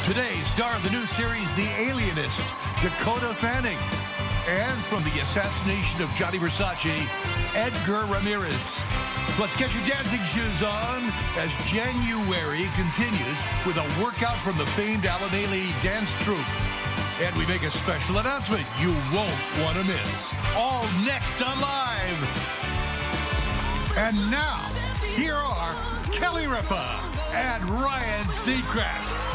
Today, star of the new series, The Alienist, Dakota Fanning. And from the assassination of Johnny Versace, Edgar Ramírez. Let's get your dancing shoes on as January continues with a workout from the famed Alienist dance troupe. And we make a special announcement you won't want to miss. All next on Live. And now, here are Kelly Ripa and Ryan Seacrest.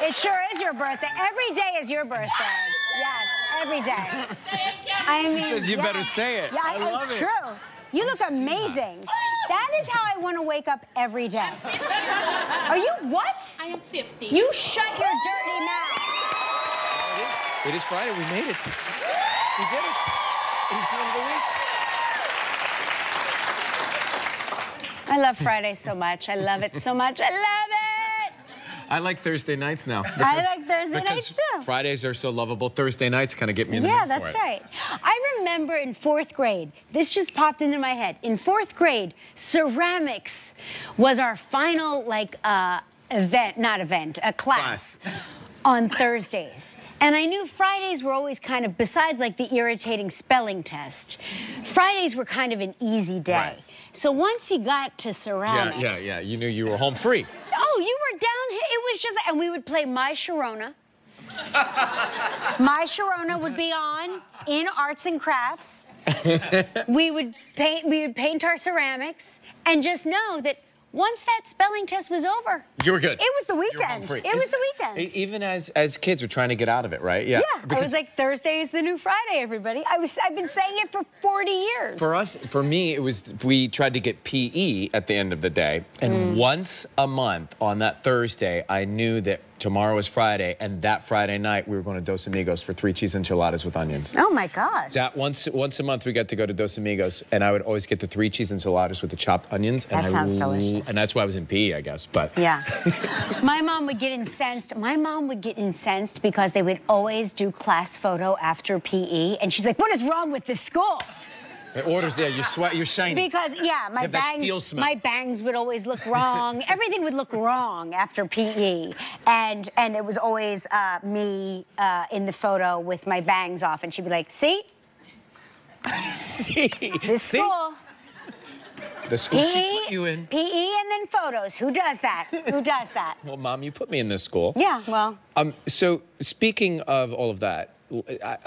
It sure is your birthday. Every day is your birthday. Yes, every day. I mean, she said you better say it. Yeah, I love it's it. true. You look amazing. That is how I want to wake up every day. Are you what? I am 50. You shut your dirty mouth. It is Friday. We made it. We did it. It is the end of the week. I love Friday so much. I love it so much. I love it. I like Thursday nights now. I like Thursday nights too. Fridays are so lovable. Thursday nights kind of get me in the mood for it. Yeah, that's right. I remember in 4th grade, this just popped into my head. In 4th grade, ceramics was our final class on Thursdays. And I knew Fridays were always kind of, besides like the irritating spelling test, Fridays were kind of an easy day. Right. So once you got to ceramics. Yeah. You knew you were home free. Oh, you were down here. It was just, and we would play My Sharona. My Sharona would be on in arts and crafts. We would paint our ceramics, and just know that once that spelling test was over, you were good. It was the weekend. It was the weekend. Even as kids, we're trying to get out of it, right? Yeah. I was like, Thursday is the new Friday, everybody. I've been saying it for 40 years. For me, it was, we tried to get PE at the end of the day, and once a month on that Thursday, I knew that tomorrow was Friday, and that Friday night we were going to Dos Amigos for 3 cheese enchiladas with onions. Oh my gosh! That once a month we got to go to Dos Amigos, and I would always get the 3 cheese enchiladas with the chopped onions. That sounds delicious. And that's why I was in PE, I guess. But yeah, my mom would get incensed. My mom would get incensed because they would always do class photo after PE, and she's like, "What is wrong with this school?" It orders, yeah, you sweat, you're shiny. Because, yeah, my bangs would always look wrong. Everything would look wrong after PE. And it was always me in the photo with my bangs off. And she'd be like, see? See? This school. The school she put you in. PE and then photos. Who does that? Who does that? Well, Mom, you put me in this school. Yeah, well. So, speaking of all of that,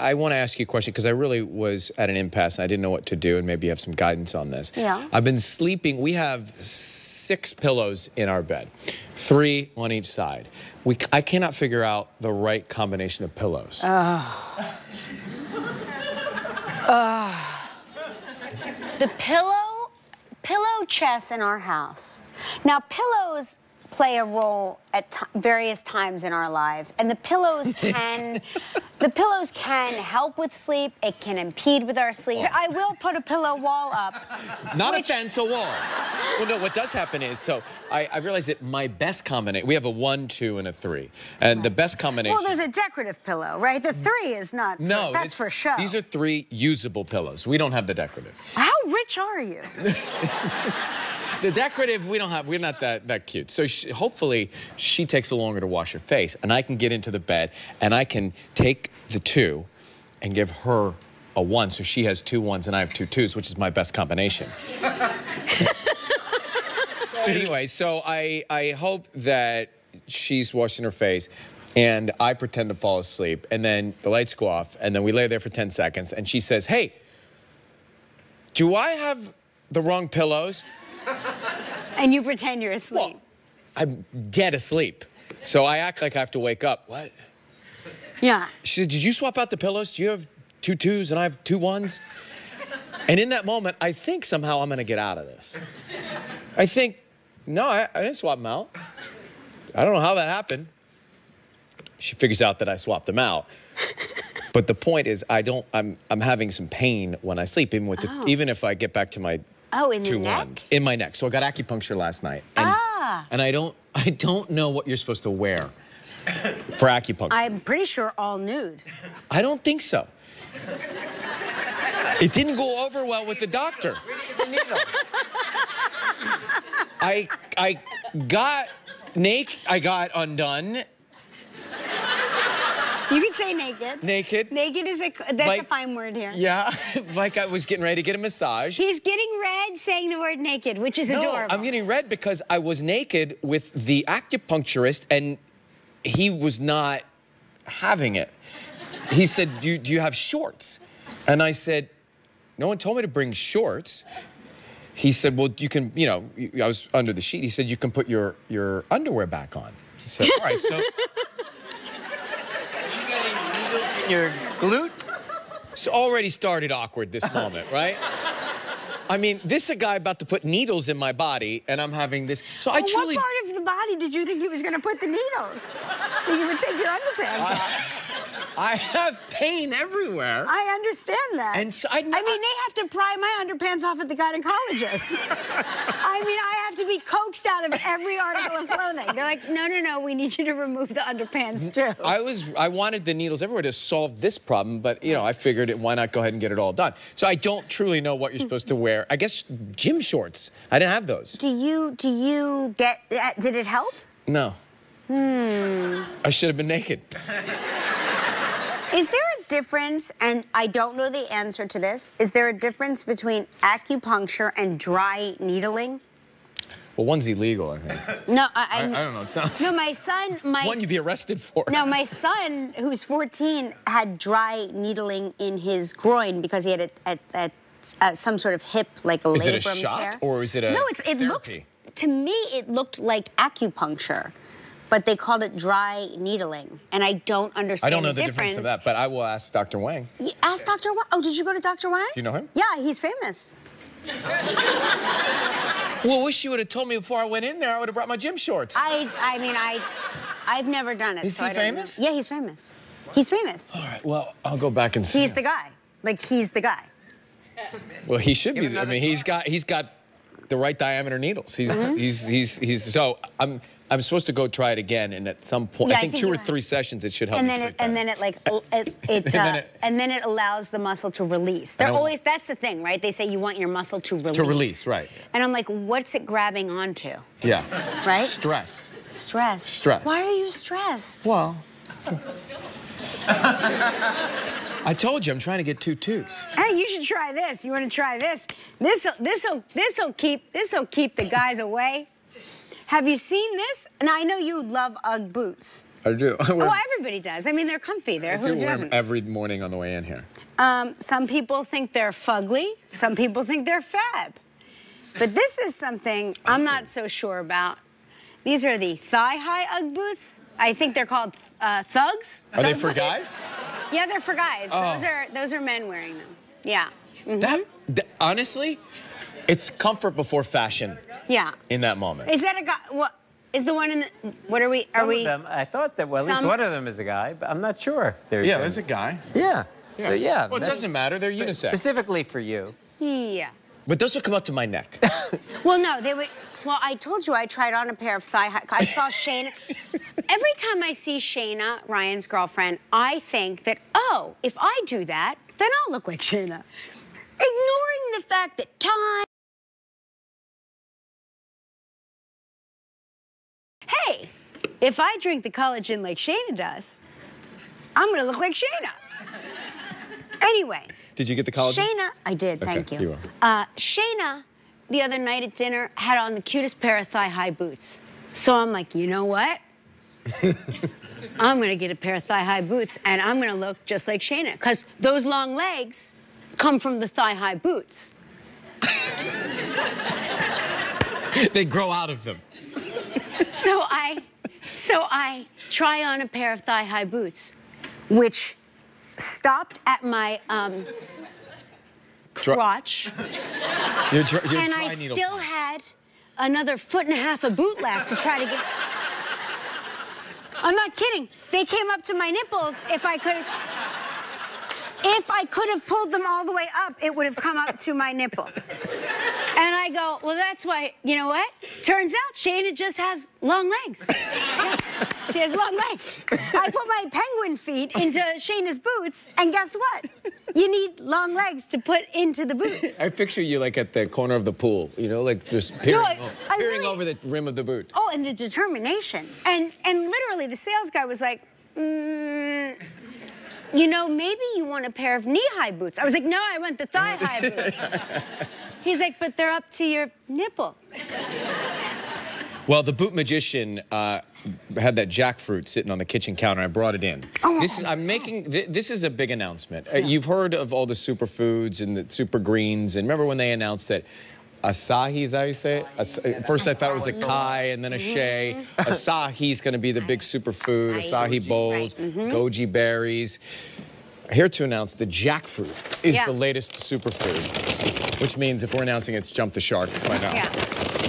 I want to ask you a question because I really was at an impasse and I didn't know what to do, and maybe you have some guidance on this. Yeah. I've been sleeping. We have 6 pillows in our bed, 3 on each side. I cannot figure out the right combination of pillows. The pillow chest in our house. Now, pillows play a role at various times in our lives, and the pillows can help with sleep. It can impede with our sleep. I will put a pillow wall up. Not a fence, a wall. Well, no, what does happen is, so I realized that my best combination, we have a 1, 2, and a 3, and the best combination. Well, there's a decorative pillow, right? The 3 is not. No, that's for show. These are 3 usable pillows. We don't have the decorative. How rich are you? The decorative, we don't have. We're not that cute. So hopefully she takes longer to wash her face, and I can get into the bed, and I can take the 2 and give her a 1, so she has 2 1s and I have 2 2s, which is my best combination. Anyway, so I hope that she's washing her face, and I pretend to fall asleep, and then the lights go off, and then we lay there for 10 seconds, and she says, "Hey, do I have the wrong pillows?" And you pretend you're asleep. Well, I'm dead asleep. So I act like I have to wake up. What? Yeah. She said, "Did you swap out the pillows? Do you have 2 2s and I have 2 1s?" And in that moment, I think somehow I'm going to get out of this. I think No, I didn't swap them out. I don't know how that happened. She figures out that I swapped them out. But the point is, I'm having some pain when I sleep, even if I get back to my in the neck? In my neck. So I got acupuncture last night. And I don't know what you're supposed to wear for acupuncture. I'm pretty sure all nude. I don't think so. It didn't go over well with the doctor. Where did you get the needle? I got undone. You could say naked. Naked. Naked is that's a fine word here. Yeah, like I was getting ready to get a massage. He's getting red saying the word naked, which is adorable. I'm getting red because I was naked with the acupuncturist and he was not having it. He said, do you have shorts? And I said, no one told me to bring shorts. He said, well, you can, I was under the sheet. He said, you can put your underwear back on. He said, all right, so. Your glute? It's already started awkward, this moment, right? I mean, this is a guy about to put needles in my body, and I'm having this. So I truly. What part of the body did you think he was going to put the needles? That you would take your underpants off? I have pain everywhere. I understand that. And so I mean, they have to pry my underpants off at the gynecologist. I mean, I have to be coaxed out of every article of clothing. They're like, no, we need you to remove the underpants too. I wanted the needles everywhere to solve this problem, but I figured why not go ahead and get it all done. So I don't truly know what you're supposed to wear. I guess gym shorts. I didn't have those. Do you get that? Did it help? No. I should have been naked. Is there a difference, and I don't know the answer to this, is there a difference between acupuncture and dry needling? Well, one's illegal, I think. No, I don't know. It sounds... No, my son... One you'd be arrested for. No, my son, who's 14, had dry needling in his groin because he had some sort of hip, like a labrum tear. Is it a shot, or is it a No, it looks... To me, it looked like acupuncture. But they called it dry needling, and I don't understand the difference. I don't know the difference of that, but I will ask Dr. Wang. You ask Dr. Wang? Oh, did you go to Dr. Wang? Do you know him? Yeah, he's famous. Well, wish you would have told me before I went in there. I would have brought my gym shorts. I've never done it. Is he famous? Yeah, he's famous. He's famous. All right, well, I'll go back and see. He's the guy. Like, he's the guy. Well, he should be. I mean, he's got the right diameter needles. He's so I'm supposed to go try it again, and at some point, I think 2 or 3 sessions, it should help me sleep better. And then it allows the muscle to release. That's the thing, right? They say you want your muscle to release. To release, right. And I'm like, what's it grabbing onto? Yeah. Right? Stress. Stress. Stress. Why are you stressed? Well, I told you I'm trying to get 2 twos. Hey, you should try this. You want to try this? This'll keep the guys away. Have you seen this? And I know you love Ugg boots. I do. Well, everybody does. I mean, they're comfy. Who wear doesn't? them every morning on the way in here. Some people think they're fugly. Some people think they're fab. But this is something I'm not so sure about. These are the thigh-high Ugg boots. I think they're called thugs. Are they for guys? Yeah, they're for guys. Oh. Those are men wearing them. Yeah. Mm-hmm. That honestly, it's comfort before fashion. Yeah. In that moment. Is that a guy? What is the one in the? What are we? Some of them, I thought that. Well, at least one of them is a guy, but I'm not sure. There's a guy. Yeah. So yeah. Well, it doesn't matter. They're unisex. Specifically for you. Yeah. But those would come up to my neck. Well, no, they would. Well, I told you I tried on a pair of thigh-high. I saw Shayna. Every time I see Shayna, Ryan's girlfriend, I think that, oh, if I do that, then I'll look like Shayna. Ignoring the fact that hey, if I drink the collagen like Shayna does, I'm gonna look like Shayna. Anyway. Did you get the collagen? Shayna, I did, okay, thank you. You are. Shayna, the other night at dinner, had on the cutest pair of thigh-high boots. So I'm like, you know what? I'm gonna get a pair of thigh-high boots and I'm gonna look just like Shayna, because those long legs come from the thigh-high boots. They grow out of them. So I try on a pair of thigh-high boots, which stopped at my crotch. Your and I still had another 1.5 foot of boot left to try to get. I'm not kidding. They came up to my nipples. If I could have pulled them all the way up, it would have come up to my nipple. And I go, well, that's why, you know what? Turns out Shayna just has long legs. Yeah, she has long legs. I put my penguin feet into Shayna's boots, and guess what? You need long legs to put into the boots. I picture you like at the corner of the pool, you know, like just peering, peering over the rim of the boot. Oh, and the determination. And literally, the sales guy was like, you know, maybe you want a pair of knee-high boots. I was like, no, I want the thigh-high boots. He's like, but they're up to your nipple. Well, the boot magician had that jackfruit sitting on the kitchen counter. I brought it in. Oh, this is a big announcement. You've heard of all the superfoods and the super greens, and remember when they announced that Asahi, is that how you say it? First I thought it was a Kai and then a Shay. Asahi's going to be the big superfood. Asahi bowls, goji berries. Here to announce the jackfruit is the latest superfood, which means if we're announcing it's jump the shark by now. Yeah.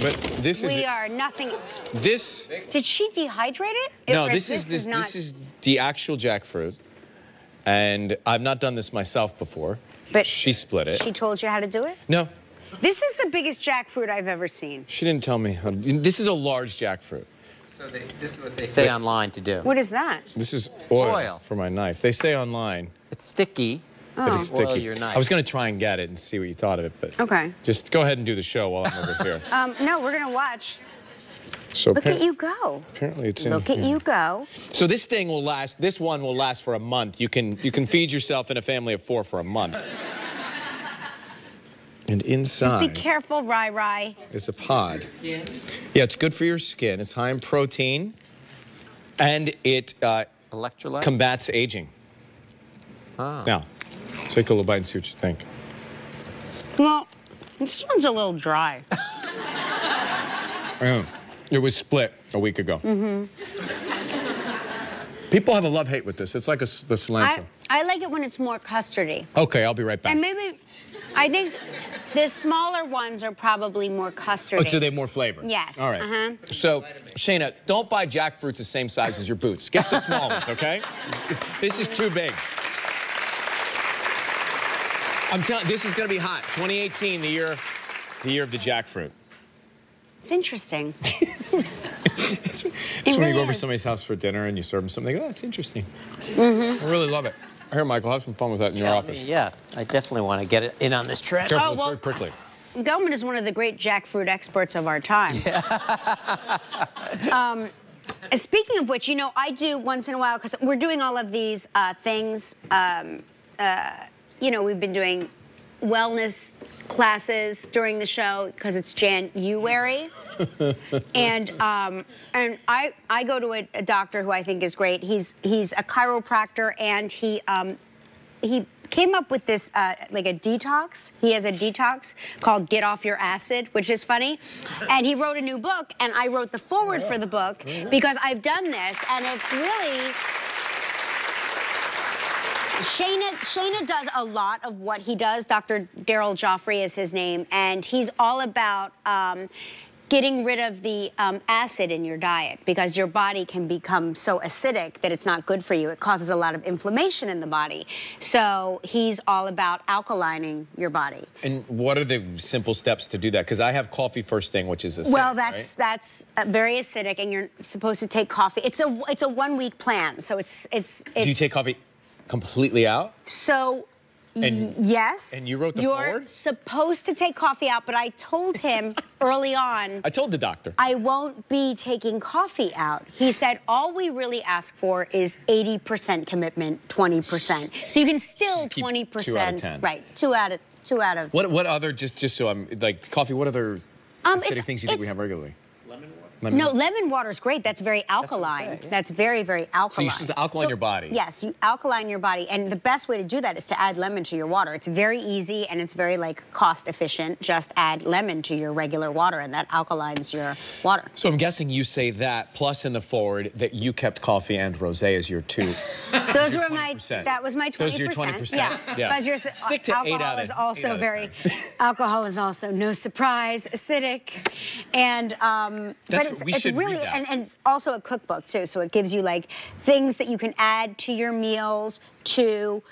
But this is... We are nothing... This... Did she dehydrate it? No, this is the actual jackfruit. And I've not done this myself before. But she split it. She told you how to do it? No. This is the biggest jackfruit I've ever seen. She didn't tell me how to... This is a large jackfruit. So this is what they say online to do. What is that? This is oil for my knife. They say online. It's sticky. But it's sticky. Oil your knife. I was going to try and get it and see what you thought of it, but okay. Just go ahead and do the show while I'm over here. No, we're going to watch. So look at you go. Apparently it's in Look at you go. So this thing will last, this one will last for a month. You can feed yourself and a family of 4 for a month. And inside... Just be careful, Rai. ...is a pod. Yeah, it's good for your skin. It's high in protein. And it combats aging. Ah. Now, take a little bite and see what you think. Well, this one's a little dry. It was split a week ago. People have a love-hate with this. It's like the cilantro. I like it when it's more custardy. Okay, I'll be right back. And maybe, I think the smaller ones are probably more custardy. Oh, so they have more flavor? Yes. All right. So, Shayna, don't buy jackfruits the same size as your boots. Get the small ones, okay? This is too big. I'm telling you, this is going to be hot. 2018, the year of the jackfruit. It's interesting. It's when you go over to somebody's house for dinner and you serve them something, they go, oh, that's interesting. I really love it. Here, Michael, have some fun with that in your office. Yeah, I definitely want to get it in on this trend. Careful, it's very prickly. Gelman is one of the great jackfruit experts of our time. Speaking of which, you know, I do once in a while, because we're doing all of these things, you know, we've been doing wellness classes during the show because it's January. and I go to a doctor who I think is great. He's a chiropractor, and he came up with this like a detox. He has a detox called Get Off Your Acid, which is funny. And he wrote a new book, and I wrote the foreword for the book because I've done this, and it's really... Shayna does a lot of what he does. Dr. Daryl Joffrey is his name, and he's all about getting rid of the acid in your diet, because your body can become so acidic that it's not good for you. It causes a lot of inflammation in the body. So he's all about alkalining your body. And what are the simple steps to do that? Because I have coffee first thing, which is acidic, well, that's very acidic, and you're supposed to take coffee. It's a 1-week plan, so it's. Do you take coffee completely out? So, yes. And you wrote the foreword? You're supposed to take coffee out, but I told him early on. I told the doctor. I won't be taking coffee out. He said, all we really ask for is 80% commitment, 20%. So you can still 20%. 2 out of 10. Right, 2 out of. What other, just so I'm, like, coffee, what other acidic things you think we have regularly? Lemon water? No, lemon water is great. That's very alkaline. That's very, very alkaline. So you're supposed to alkaline your body. Yes, you alkaline your body. And the best way to do that is to add lemon to your water. It's very easy and it's very cost efficient. Just add lemon to your regular water and that alkalines your water. So I'm guessing you say that, plus in the forward that you kept coffee and rosé as your two. Those were that was my 20%. Those are your 20%. Yeah. Yeah. Stick to alcohol is also alcohol is also, no surprise, acidic. And it's really, and it's also a cookbook too, so it gives you things that you can add to your meals to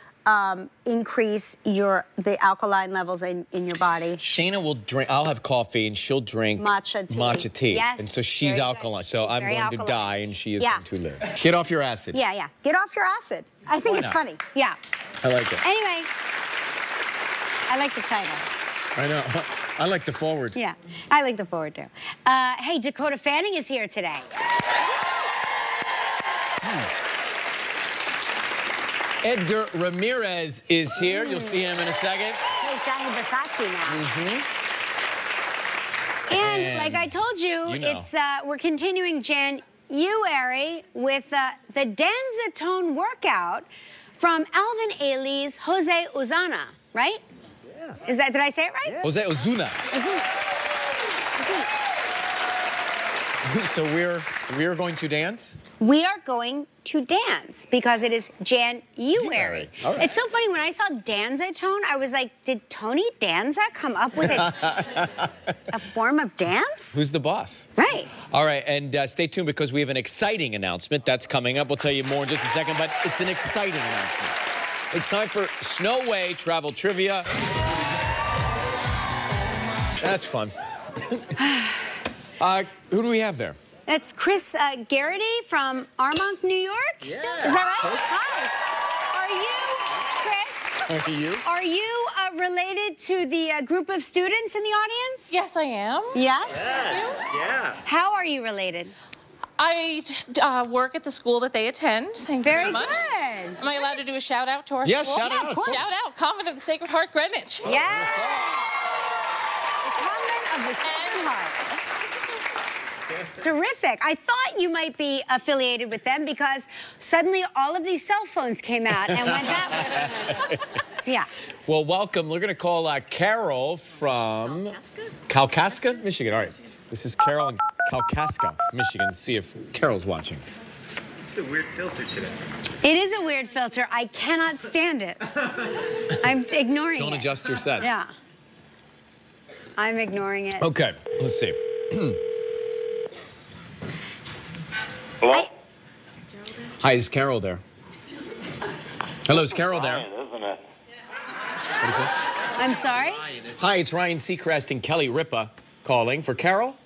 increase the alkaline levels in your body. Shayna will drink, I'll have coffee and she'll drink matcha tea. Yes. And so she's alkaline. So I'm going to die and she is going to live. Get off your acid. Yeah. Get off your acid. I think it's funny. Yeah. I like it. Anyway, I like the title. I know. I like the forward. Yeah, I like the forward too. Hey, Dakota Fanning is here today. Edgar Ramírez is here. You'll see him in a second. He's Johnny Versace now. And like I told you, it's we're continuing January with the Danzatone workout from Alvin Ailey's Jose Ozuna, right? Did I say it right? Yeah. Jose Ozuna. So we're going to dance? We are going to dance because it is January. Right. It's so funny, when I saw Danzatone, I was like, did Tony Danza come up with a form of dance? Who's the boss? Right. All right, and stay tuned because we have an exciting announcement that's coming up. We'll tell you more in just a second, but it's an exciting announcement. It's time for Snow Way Travel Trivia. That's fun. Who do we have there? That's Chris Garrity from Armonk, New York. Yeah. Is that right? Chris? Hi. Are you, Chris? Are you related to the group of students in the audience? Yes, I am. Yes? Yeah. How are you related? I work at the school that they attend. Thank you very much. Very good. Am I allowed to do a shout out to our yes, school? Shout out. Of course. Shout out, Convent of the Sacred Heart, Greenwich. Yes. The Convent of the Sacred Heart. Terrific. I thought you might be affiliated with them because suddenly all of these cell phones came out and went that way. Yeah. Well, welcome. We're going to call Carol from Kalkaska, Michigan. All right. This is Carol in Kalkaska, Michigan. See if Carol's watching. It's a weird filter today. It is a weird filter. I cannot stand it. I'm ignoring it. Don't adjust your set. Yeah. I'm ignoring it. Okay. Let's see. Hello? Hi, is Carol there? Hello, is Carol there? Ryan, isn't it? What is that? I'm sorry? Hi, it's Ryan Seacrest and Kelly Ripa calling for Carol.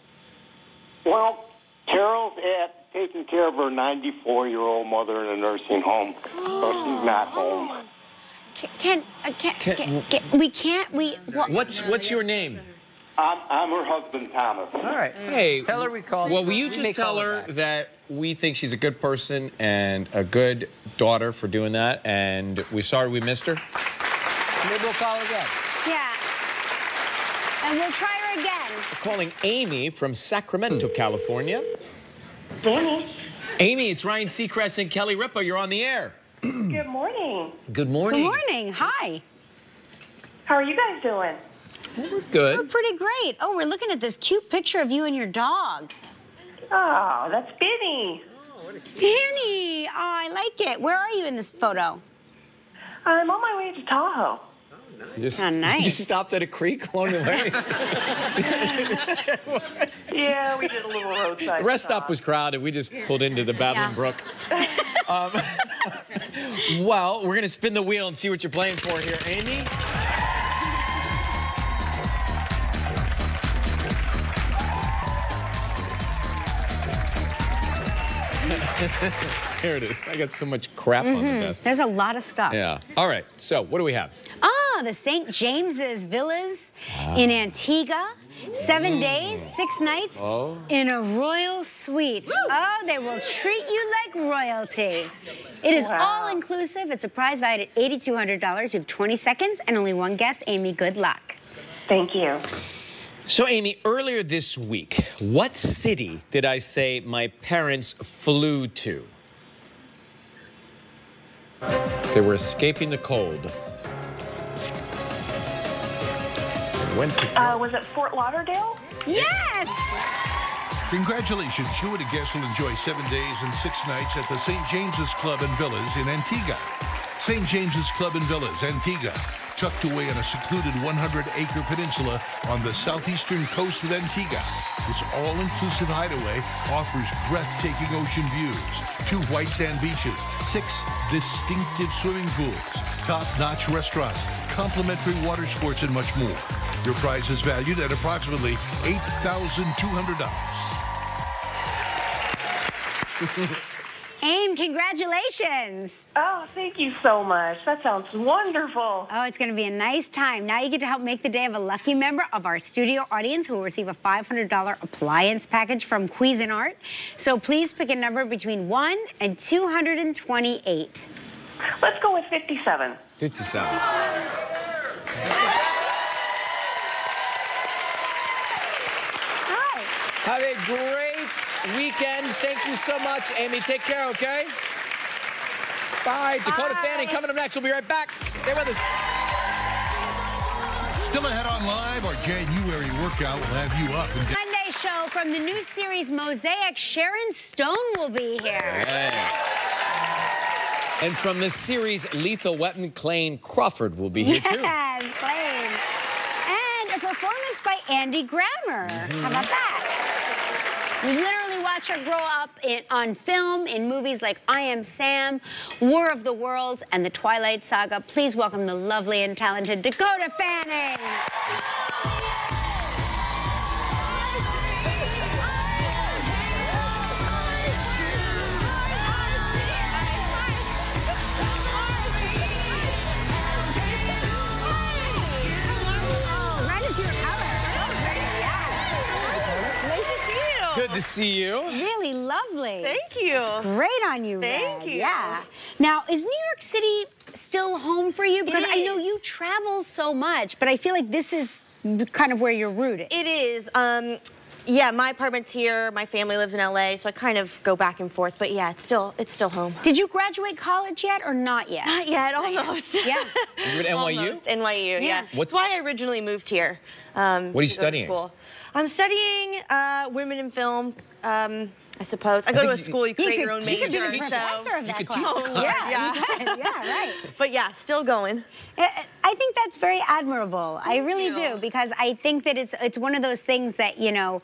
Well, Carol's taking care of her 94-year-old mother in a nursing home, so she's not home. What's your name? I'm her husband, Thomas. All right. Hey. Tell her we called. Well, will you just tell her that we think she's a good person and a good daughter for doing that, and we're sorry we missed her? Maybe we'll call again. Yeah. And we'll try her again. We're calling Amy from Sacramento, California. Amy. Amy, it's Ryan Seacrest and Kelly Ripa. You're on the air. Good morning. Good morning. Good morning. Hi. How are you guys doing? We're good. We're pretty great. Oh, we're looking at this cute picture of you and your dog. Oh, that's Benny. Danny. Oh, I like it. Where are you in this photo? I'm on my way to Tahoe. You just, nice. You just stopped at a creek along the way? Yeah, we did a little roadside. The rest stop was crowded. We just pulled into the Babbling Brook. Well, we're going to spin the wheel and see what you're playing for here. Amy? Here it is. I got so much crap on the desk. There's a lot of stuff. Yeah. All right. So, what do we have? Ah, the St. James's Villas in Antigua. 7 days, 6 nights in a royal suite. Oh, they will treat you like royalty. It is all inclusive. It's a prize valued at $8,200. You have 20 seconds and only one guess. Amy, good luck. Thank you. So, Amy, earlier this week, what city did I say my parents flew to? They were escaping the cold. Went to... Was it Fort Lauderdale? Yes! Congratulations, you and a guest will enjoy 7 days and 6 nights at the St. James's Club and Villas in Antigua. St. James's Club and Villas, Antigua, tucked away on a secluded 100-acre peninsula on the southeastern coast of Antigua. This all-inclusive hideaway offers breathtaking ocean views, 2 white sand beaches, 6 distinctive swimming pools, top-notch restaurants, complimentary water sports, and much more. Your prize is valued at approximately $8,200. Aim, congratulations. Oh, thank you so much. That sounds wonderful. Oh, it's going to be a nice time. Now you get to help make the day of a lucky member of our studio audience who will receive a $500 appliance package from Cuisinart. So please pick a number between 1 and 228. Let's go with 57. 57. Hi. Have a great weekend. Thank you so much, Amy. Take care, okay? Bye. Dakota Fanning coming up next. We'll be right back. Stay with us. Still ahead on Live, our January workout will have you up. Monday show from the new series Mosaic, Sharon Stone will be here. Yes. And from the series Lethal Weapon, Clayne Crawford will be here too. Yes, Clayne. And a performance by Andy Grammer. How about that? We literally watched her grow up on film in movies like I Am Sam, War of the Worlds, and The Twilight Saga. Please welcome the lovely and talented Dakota Fanning. Good to see you. Really lovely. Thank you. It's great on you, Thank Red. you. Yeah. Now, is New York City still home for you? Because It I know is. you travel so much, but I feel like this is kind of where you're rooted. It is. Yeah, my apartment's here. My family lives in LA, so I kind of go back and forth. But yeah, it's still home. Did you graduate college yet or not yet? Not yet, almost. Yeah. You at NYU? Almost. NYU, yeah. What's- That's why I originally moved here. What are you to go to studying? School. I'm studying women in film. I suppose. I go to a school, you create your own major. You could be the so- professor of that could class. teach the class. Yeah, you could. Yeah, right. But yeah, still going. I think that's very admirable. I really you. do, because I think that it's one of those things that, you know,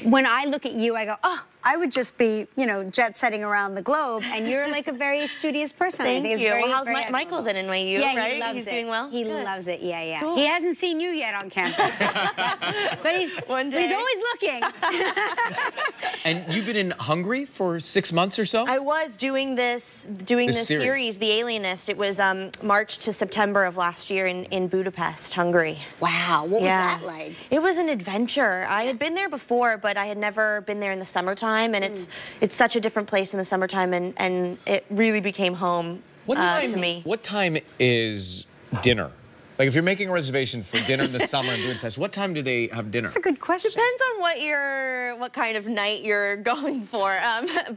when I look at you, I go, oh, I would just be, you know, jet-setting around the globe, and you're like a very studious person. I Thank think it's you. very, Well, how's very Michael's at NYU, yeah, right? he loves He's it. doing well? He Good. loves it, yeah, yeah. Cool. He hasn't seen you yet on campus, but he's One day. he's always looking. And you've been in Hungary for 6 months or so? I was doing this series, The Alienist. It was March to September of last year in Budapest, Hungary. Wow, what was that like? It was an adventure. I had been there before, but I had never been there in the summertime, and it's such a different place in the summertime, and it really became home to me. What time is dinner? Like, if you're making a reservation for dinner in the summer in Budapest, what time do they have dinner? That's a good question. Depends on what kind of night you're going for.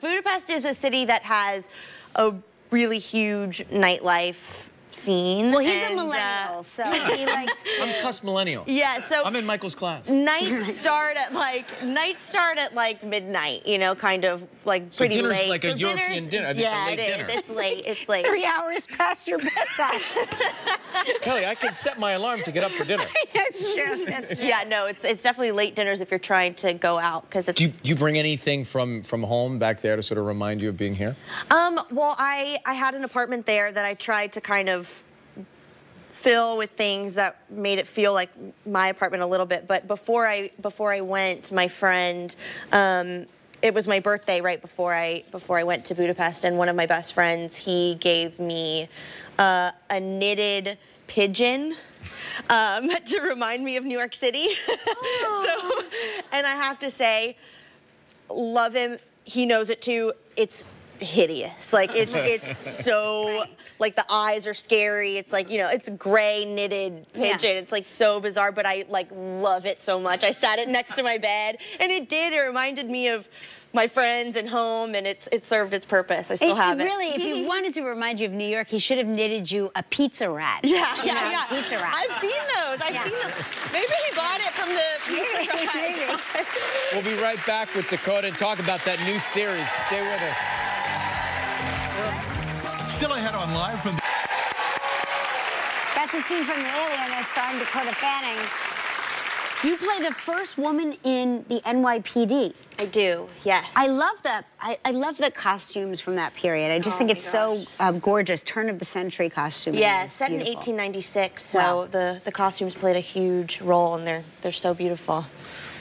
Budapest is a city that has a really huge nightlife scene. Well, he's a and, millennial, so he likes to... I'm cusp millennial. Yeah, so I'm in Michael's class. nights start at like midnight, you know, kind of like So pretty dinner's late. like a So European dinner. It's a Yeah, late it is. dinner. It's late. It's late. 3 hours past your bedtime. Kelly, I can set my alarm to get up for dinner. That's true. That's true. Yeah, no, it's definitely late dinners if you're trying to go out, because it's. Do you bring anything from home back there to sort of remind you of being here? Well, I had an apartment there that I tried to kind of fill with things that made it feel like my apartment a little bit. But before I went, my friend, it was my birthday right before I went to Budapest, and one of my best friends, he gave me a knitted pigeon to remind me of New York City. And I have to say, love him. He knows it too. hideous. Like it's so like the eyes are scary. It's like, you know, it's gray knitted pigeon. Yeah. It's like so bizarre, but I like love it so much. I sat it next to my bed, and it reminded me of my friends and home, and it served its purpose. I still have it. Really, if he wanted to remind you of New York, he should have knitted you a pizza rat. Yeah. Pizza rat. I've seen those. I've seen them. Maybe he bought it from the pizza rat. We'll be right back with Dakota and talk about that new series. Stay with us. Still ahead on Live from... That's a scene from The Alienist starring Dakota Fanning. You play the first woman in the NYPD. I do, yes. I love that. I love the costumes from that period. I just think it's so gorgeous. Turn of the century costume. Yeah, set in 1896, so the costumes played a huge role, and they're so beautiful.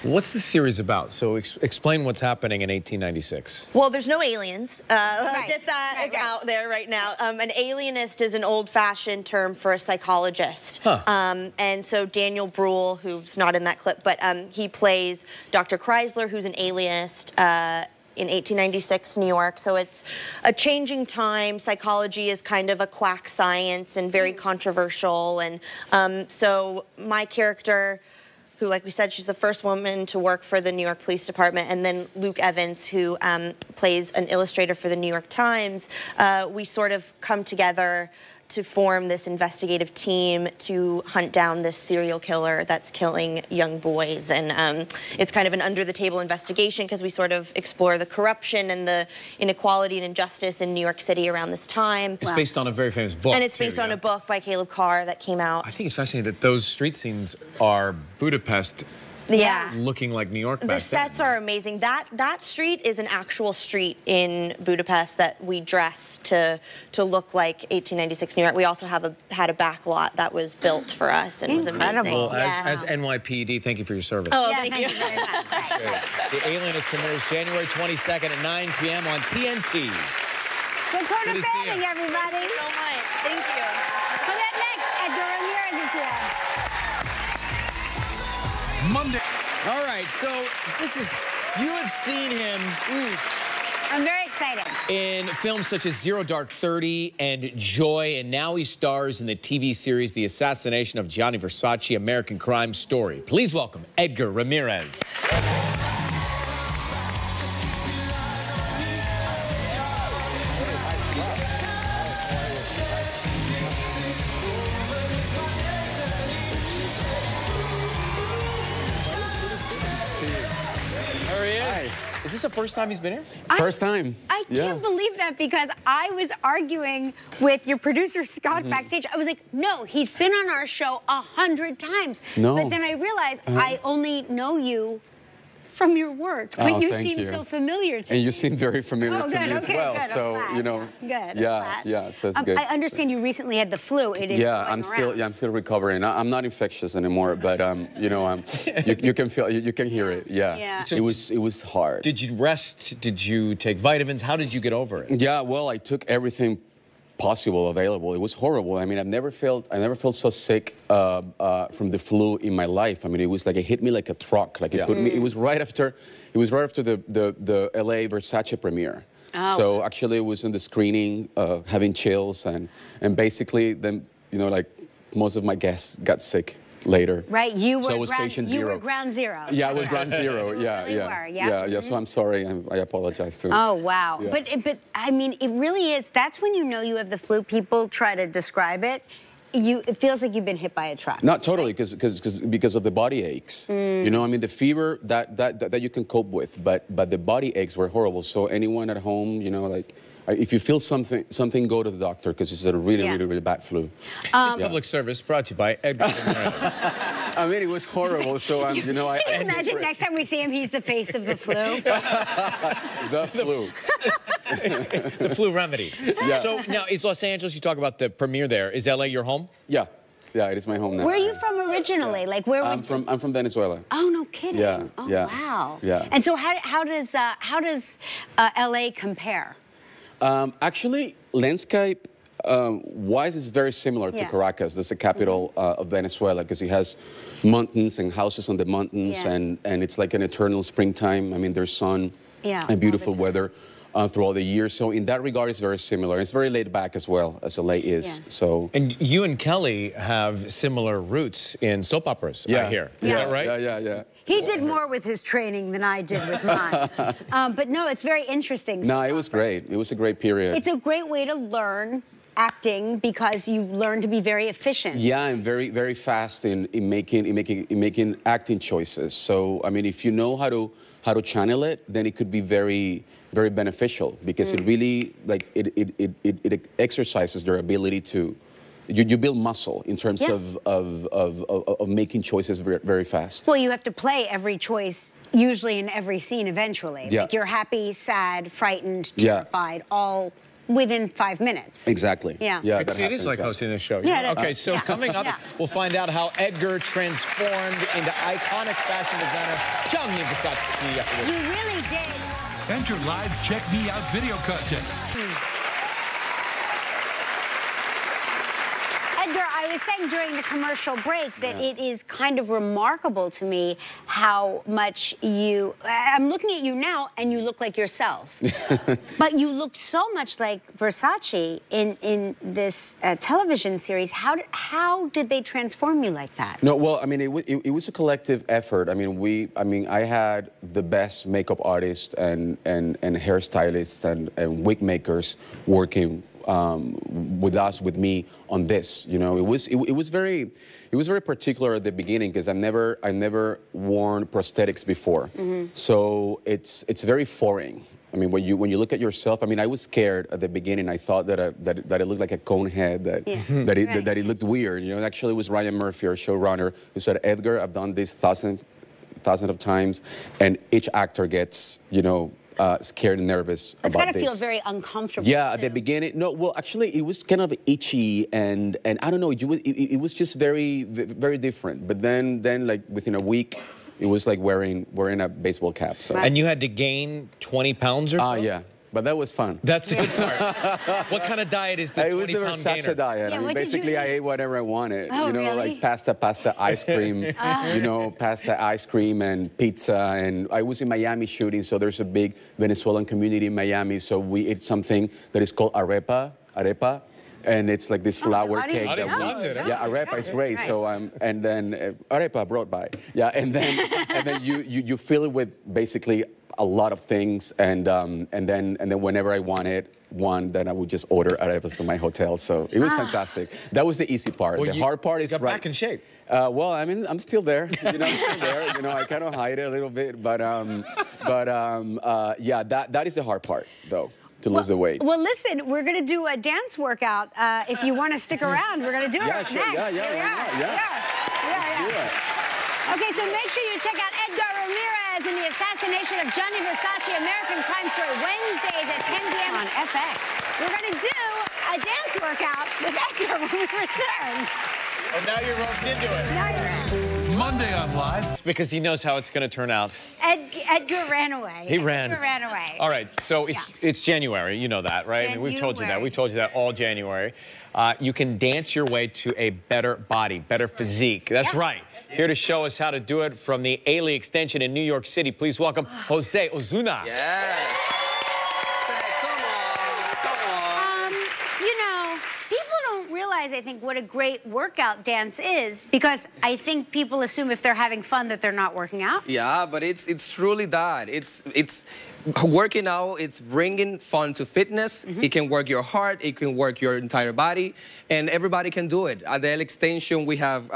What's the series about? So explain what's happening in 1896. Well, there's no aliens. Get that out there right now. An alienist is an old-fashioned term for a psychologist. Huh. And so Daniel Bruhl, who's not in that clip, but he plays Dr. Chrysler, who's an alienist in 1896 New York. So it's a changing time. Psychology is kind of a quack science and very controversial. And so my character, who, like we said, she's the first woman to work for the New York Police Department, and then Luke Evans, who plays an illustrator for the New York Times, we sort of come together to form this investigative team to hunt down this serial killer that's killing young boys. And it's kind of an under-the-table investigation because we sort of explore the corruption and the inequality and injustice in New York City around this time. It's based on a very famous book. And it's based on a book by Caleb Carr that came out. I think it's fascinating that those street scenes are Budapest looking like New York back then. The sets are amazing. That street is an actual street in Budapest that we dressed to look like 1896 New York. We also had a back lot that was built for us and was amazing. Well, as NYPD, thank you for your service. Oh, thank you. Very much. The Alienist premieres January 22nd at 9 p.m. on TNT. Dakota Fanning, everybody. Thank you so much. Thank you. Coming up next, Edgar Ramírez is here. Monday. All right, so you have seen him I'm very excited. in films such as Zero Dark 30 and Joy, and now he stars in the TV series The Assassination of Gianni Versace, American Crime Story. Please welcome Edgar Ramírez. Is this the first time he's been here? First time. I can't believe that because I was arguing with your producer, Scott, backstage. I was like, no, he's been on our show 100 times. No. But then I realized I only know you from your work. But you seem so familiar to me. And you seem very familiar to me as well. Good, So, you know. Good. Yeah, so it's good. I understand you recently had the flu. It is I'm still recovering. I'm not infectious anymore, but you know, you can feel, you can hear it. Yeah. So it was hard. Did you rest? Did you take vitamins? How did you get over it? Yeah, well, I took everything possible available. It was horrible. I mean, I never felt so sick from the flu in my life. I mean, it was like it hit me like a truck. Like it put me. It was right after the LA Versace premiere. Oh. So actually, it was in the screening, having chills, and basically then, you know, like most of my guests got sick later. Right, you were, so I was patient zero. You were ground zero. Yeah, I was ground zero. Yeah, really were, So I'm sorry. I apologize too. Oh wow, Yeah. but I mean, it really is. That's when you know you have the flu. People try to describe it. It feels like you've been hit by a truck. Not totally, because of the body aches. You know, I mean, the fever that you can cope with, but the body aches were horrible. So anyone at home, you know, like, if you feel something, go to the doctor because it's a really bad flu. This public service brought to you by Edgar Ramírez. I mean, it was horrible. So you know, Can you imagine next time we see him, he's the face of the flu? The flu. The flu remedies. Yeah. So now, is Los Angeles? You talk about the premiere there. Is LA your home? Yeah, it is my home now. Where are you from originally? Like where? I'm from Venezuela. Oh no kidding. Yeah. Oh yeah. wow. Yeah. And so how does LA compare? Actually, landscape wise is very similar to Caracas. That's the capital of Venezuela because it has mountains and houses on the mountains, and it's like an eternal springtime. I mean, there's sun and beautiful weather. throughout the years. So in that regard, it's very similar. It's very laid back as well as LA is. Yeah. So. And you and Kelly have similar roots in soap operas, I hear. Is that right? Yeah. He did more with his training than I did with mine. But no, it's very interesting. No, it was great. It was a great period. It's a great way to learn acting because you learn to be very efficient. Yeah, and very, very fast in making acting choices. So, I mean, if you know how to channel it, then it could be very, very beneficial because it really, like, it exercises their ability to, you build muscle in terms of making choices very, very fast. Well, you have to play every choice, usually in every scene eventually. Yeah. Like you're happy, sad, frightened, terrified, all within 5 minutes. Exactly. Yeah. See, it is like hosting this show. Yeah. Okay, so coming up, we'll find out how Edgar transformed into iconic fashion designer Gianni Versace. You really did. Enter live Check Me Out video contest. Edgar, I was saying during the commercial break that it is kind of remarkable to me how much I'm looking at you now and you look like yourself. But you look so much like Versace in this television series. How did they transform you like that? No, well, I mean, it was a collective effort. I mean, I had the best makeup artists and hairstylists and wig makers working with me on this. You know, it was very particular at the beginning because I never worn prosthetics before. So it's very foreign. I mean, when you look at yourself, I mean, I was scared at the beginning. I thought that it looked like a cone head, that it looked weird. You know, actually, it was Ryan Murphy, our showrunner, who said, "Edgar, I've done this thousands of times, and each actor gets, you know, scared and nervous about this." It's got to feel very uncomfortable. Yeah, too. at the beginning. No, well, actually, it was kind of itchy, and I don't know. It was just very, very different. But then like within a week, it was like wearing a baseball cap. So. And you had to gain 20 pounds or so? Yeah. But that was fun. That's the good part. What kind of diet is the 20-pound gainer? It was the Versace diet. Yeah, I mean, basically, I ate whatever I wanted. Oh, you know, really? like pasta, ice cream, you know, pasta, ice cream, and pizza. And I was in Miami shooting, so there's a big Venezuelan community in Miami. So we ate something that is called arepa. And it's like this flour cake. Audience loves it. Yeah, arepa is great. Right. So and then arepa brought by. Yeah, and then you fill it with basically a lot of things, and then whenever I wanted one, then I would just order arepas to my hotel. So it was fantastic. That was the easy part. Well, the hard part is back in shape. Well, I mean, I'm still there. You know, I'm still there. You know, I kind of hide it a little bit, but yeah, that is the hard part, though. To lose the weight. Well, listen, we're going to do a dance workout. If you want to stick around, we're going to do it next. Yeah. Okay, so make sure you check out Edgar Ramírez in the assassination of Gianni Versace, American Crime Story, Wednesdays at 10 p.m. on FX. We're going to do a dance workout with Edgar when we return. And now you're roped into it. Monday on Live. It's because he knows how it's going to turn out. Edgar ran away. He ran. Edgar ran away. All right, so it's January. You know that, right? I mean, we've told you that. We've told you that all January. You can dance your way to a better body, better physique. That's right. Here to show us how to do it from the Ailey extension in New York City. Please welcome Jose Ozuna. Yes. You know, people don't realize, I think, what a great workout dance is, because I think people assume if they're having fun that they're not working out. Yeah, but it's truly that. It's working out, it's bringing fun to fitness. It can work your heart, it can work your entire body, and everybody can do it. At the L Extension, we have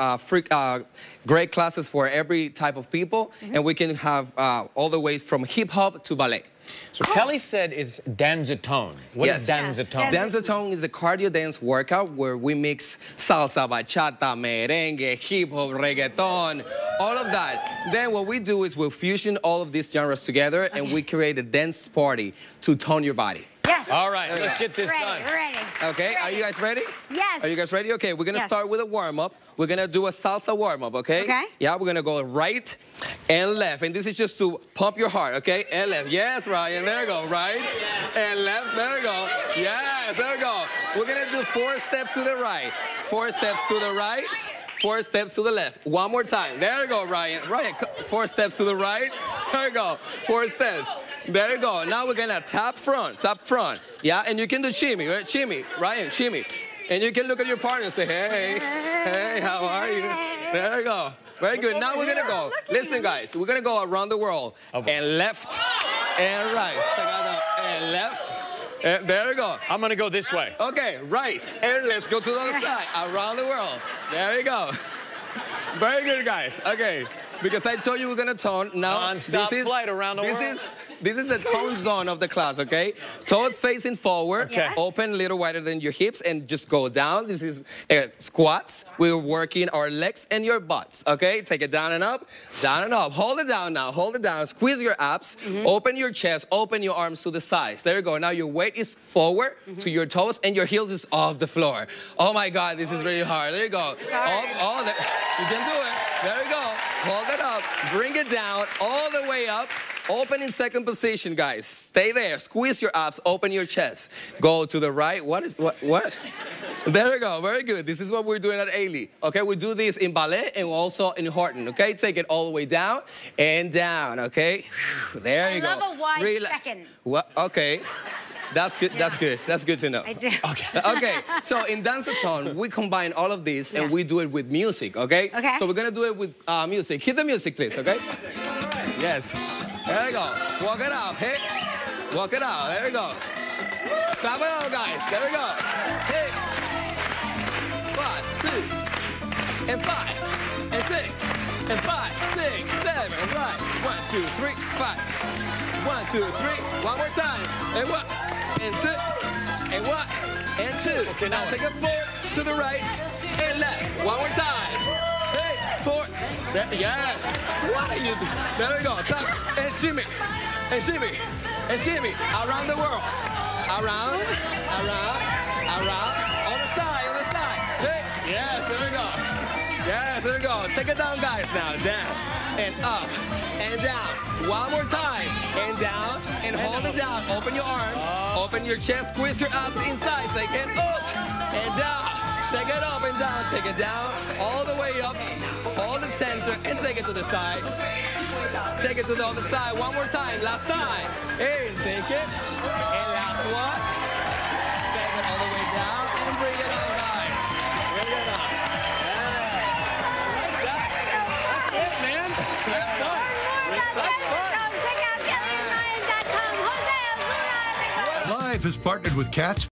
great classes for every type of people, and we can have all the ways from hip-hop to ballet. So Kelly said it's danzatone. What is danzatone? Danzatone is a cardio dance workout where we mix salsa, bachata, merengue, hip-hop, reggaeton, all of that. Then what we do is we fusion all of these genres together, and we create a dance party to tone your body. Yes. All right, let's get this done. We're ready. Okay, are you guys ready? Yes. Are you guys ready? Okay, we're gonna start with a warm-up. We're gonna do a salsa warm-up, okay? Okay. Yeah, we're gonna go right and left. And this is just to pump your heart, okay? And left. Yes, Ryan, there you go. Right and left, there you go. Yes, there you go. We're gonna do 4 steps to the right. 4 steps to the right. 4 steps to the left. One more time. There you go, Ryan. Ryan, 4 steps to the right. There you go. 4 steps. There you go. Now we're gonna tap front. Yeah, and you can do shimmy, right? Shimmy, Ryan, shimmy. And you can look at your partner and say, hey, how are you? There you go. Very good. Now we're gonna go. Listen, guys, we're gonna go around the world. And left and right. And left. And there you go. I'm gonna go this way. Okay, right. And let's go to the other side. Around the world. There you go. Very good, guys. Okay. Because I told you we're gonna tone. Now non-stop flight around the world. This is the tone zone of the class, okay? Toes facing forward, open a little wider than your hips, and just go down. This is squats. We're working our legs and your butts, okay? Take it down and up, down and up. Hold it down now, hold it down. Squeeze your abs, open your chest, open your arms to the sides. There you go. Now your weight is forward to your toes, and your heels is off the floor. Oh my God, this is really hard. There you go. You can do it. There you go. Hold it up, bring it down, all the way up. Open in second position, guys. Stay there. Squeeze your abs, open your chest. Go to the right. What? There we go. Very good. This is what we're doing at Ailey. Okay, we do this in ballet and also in Horton. Okay, take it all the way down and down. Okay, there you go. I love a wide second. What? Okay. That's good. That's good. That's good to know. I do. Okay. Okay. So in Dance-A-Thon, we combine all of this and we do it with music. Okay. Okay. So we're gonna do it with music. Hit the music, please. Okay. Yes. There you go. Walk it out. Hey. Walk it out. There you go. Clap it out, guys. There we go. Hey. 5, 2, and 5, and 6, and 5, 6, 7. Right. 1, 2, 3, 5. 1, 2, 3. One more time. And 1, and 2, and 1, and 2. Okay, now take a 4 to the right and left. One more time. Hey, 4. There, yes. What are you doing? There we go. Tap, and shimmy, and shimmy, and shimmy. Around the world. Around. On the side. Hey. Yes, there we go. Yes, there we go. Take it down, guys, now. Down, and up, and down. One more time. And down, and hold it down. Open your arms, open your chest, squeeze your abs inside. Take it up, and down. Take it up and down, take it down, all the way up, hold the center, and take it to the side. Take it to the other side, one more time, last time. Hey, take it, and last one. Take it all the way down, and bring it on, guys. Bring it on. Yeah. That's it, man. That's fun. Check out KellyandRyan.com. Jose Ozuna. Life is partnered with Cats.